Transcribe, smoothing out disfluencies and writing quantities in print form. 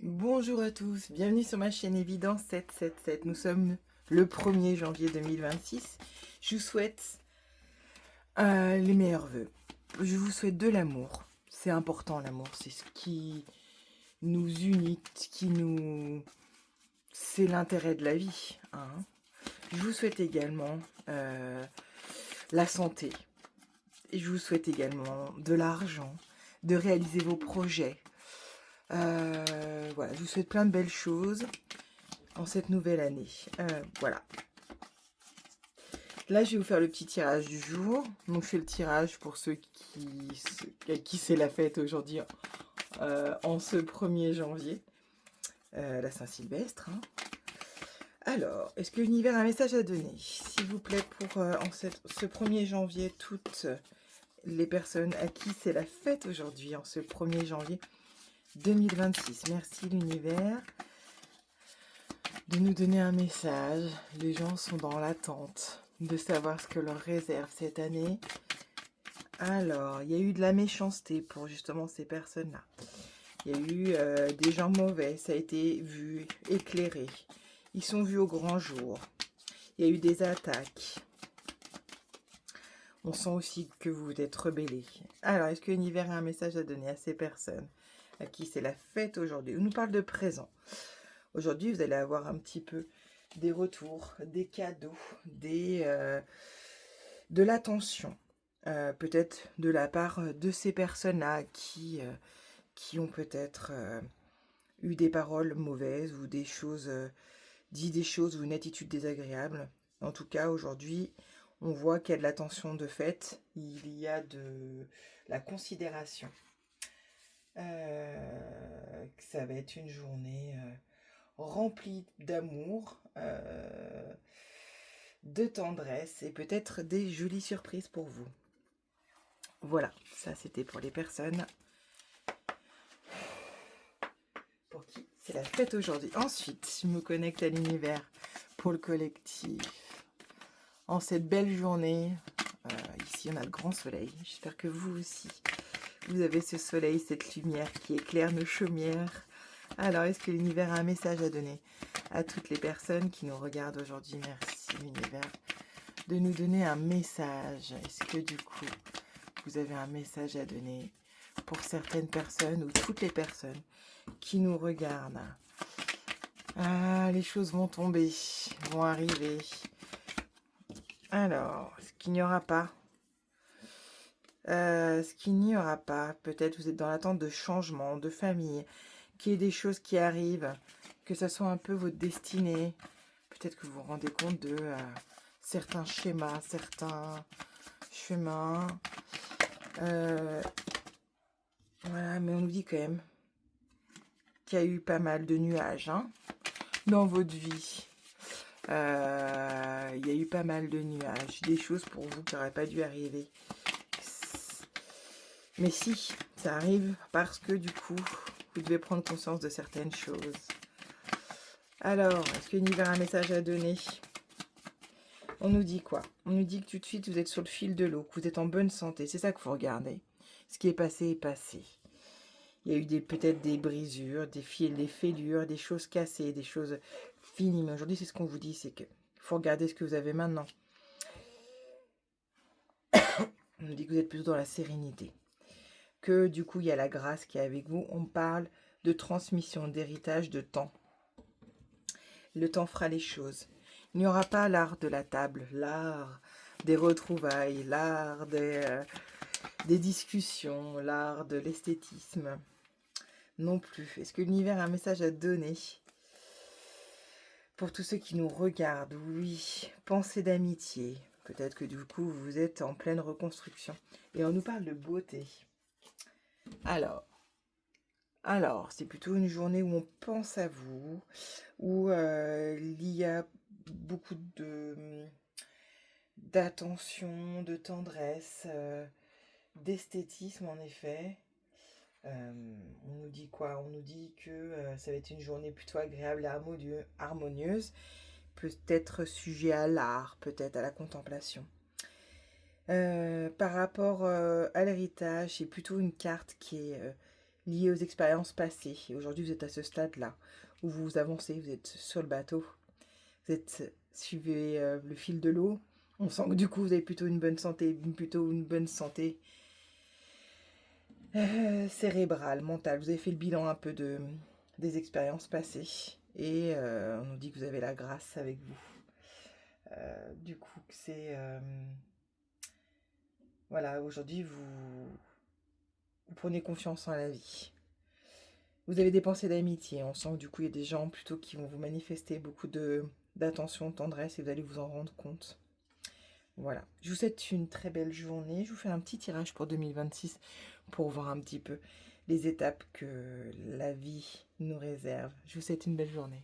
Bonjour à tous, bienvenue sur ma chaîne Évidence 777. Nous sommes le 1er janvier 2026. Je vous souhaite les meilleurs vœux. Je vous souhaite de l'amour. C'est important l'amour, c'est ce qui nous unit, c'est l'intérêt de la vie, hein. Je vous souhaite également la santé. Et je vous souhaite également de l'argent, de réaliser vos projets. Voilà, je vous souhaite plein de belles choses en cette nouvelle année. Voilà. Là, je vais vous faire le petit tirage du jour. Donc, je fais le tirage pour ceux qui c'est la fête aujourd'hui, en ce 1er janvier, la Saint-Sylvestre, hein. Alors, est-ce que l'univers a un message à donner, s'il vous plaît, pour ce 1er janvier, toutes les personnes à qui c'est la fête aujourd'hui, en ce 1er janvier 2026. Merci l'univers de nous donner un message. Les gens sont dans l'attente de savoir ce que leur réserve cette année. Alors, il y a eu de la méchanceté pour justement ces personnes-là. Il y a eu des gens mauvais, ça a été vu, éclairé. Ils sont vus au grand jour. Il y a eu des attaques. On sent aussi que vous êtes rebellés. Alors, est-ce que l'univers a un message à donner à ces personnes à qui c'est la fête aujourd'hui? On nous parle de présent. Aujourd'hui, vous allez avoir un petit peu des retours, des cadeaux, de l'attention. Peut-être de la part de ces personnes-là qui ont peut-être eu des paroles mauvaises ou des choses, dit des choses ou une attitude désagréable. En tout cas, aujourd'hui, on voit qu'il y a de l'attention de fait, il y a de la considération. Ça va être une journée remplie d'amour, de tendresse et peut-être des jolies surprises pour vous. Voilà, ça c'était pour les personnes pour qui c'est la fête aujourd'hui. Ensuite, je me connecte à l'univers pour le collectif. En cette belle journée, ici on a le grand soleil. J'espère que vous aussi, vous avez ce soleil, cette lumière qui éclaire nos chaumières. Alors, est-ce que l'univers a un message à donner à toutes les personnes qui nous regardent aujourd'hui? Merci l'univers de nous donner un message. Est-ce que du coup, vous avez un message à donner pour certaines personnes ou toutes les personnes qui nous regardent? Ah, les choses vont tomber, vont arriver. Alors, ce qu'il n'y aura pas, peut-être vous êtes dans l'attente de changement, de famille, qu'il y ait des choses qui arrivent, que ça soit un peu votre destinée. Peut-être que vous vous rendez compte de certains schémas, certains chemins. Voilà, mais on nous dit quand même qu'il y a eu pas mal de nuages, hein, dans votre vie. Il y a eu pas mal de nuages, des choses pour vous qui n'auraient pas dû arriver. Mais si, ça arrive parce que du coup, vous devez prendre conscience de certaines choses. Alors, est-ce que l'univers a un message à donner? On nous dit quoi? On nous dit que tout de suite, vous êtes sur le fil de l'eau, que vous êtes en bonne santé. C'est ça qu'il faut regarder. Ce qui est passé est passé. Il y a eu peut-être des brisures, des fêlures, des choses cassées, des choses finies. Mais aujourd'hui, c'est ce qu'on vous dit, c'est qu'il faut regarder ce que vous avez maintenant. On nous dit que vous êtes plutôt dans la sérénité. Que du coup, il y a la grâce qui est avec vous. On parle de transmission, d'héritage, de temps. Le temps fera les choses. Il n'y aura pas l'art de la table, l'art des retrouvailles, l'art des discussions, l'art de l'esthétisme. Non plus. Est-ce que l'univers a un message à donner pour tous ceux qui nous regardent? Oui. Pensée d'amitié. Peut-être que du coup, vous êtes en pleine reconstruction. Et on nous parle de beauté. Alors, c'est plutôt une journée où on pense à vous, où il y a beaucoup d'attention, de tendresse, d'esthétisme en effet. On nous dit quoi? On nous dit que ça va être une journée plutôt agréable et harmonieuse, peut-être sujet à l'art, peut-être à la contemplation. Par rapport à l'héritage, c'est plutôt une carte qui est liées aux expériences passées. Et aujourd'hui, vous êtes à ce stade-là où vous avancez, vous êtes sur le bateau, vous êtes suivez le fil de l'eau. On sent que du coup, vous avez plutôt une bonne santé, cérébrale, mentale. Vous avez fait le bilan un peu des expériences passées. Et on nous dit que vous avez la grâce avec vous. Du coup, c'est... voilà, aujourd'hui, vous prenez confiance en la vie. Vous avez des pensées d'amitié. On sent que du coup, il y a des gens plutôt qui vont vous manifester beaucoup d'attention, de tendresse et vous allez vous en rendre compte. Voilà. Je vous souhaite une très belle journée. Je vous fais un petit tirage pour 2026 pour voir un petit peu les étapes que la vie nous réserve. Je vous souhaite une belle journée.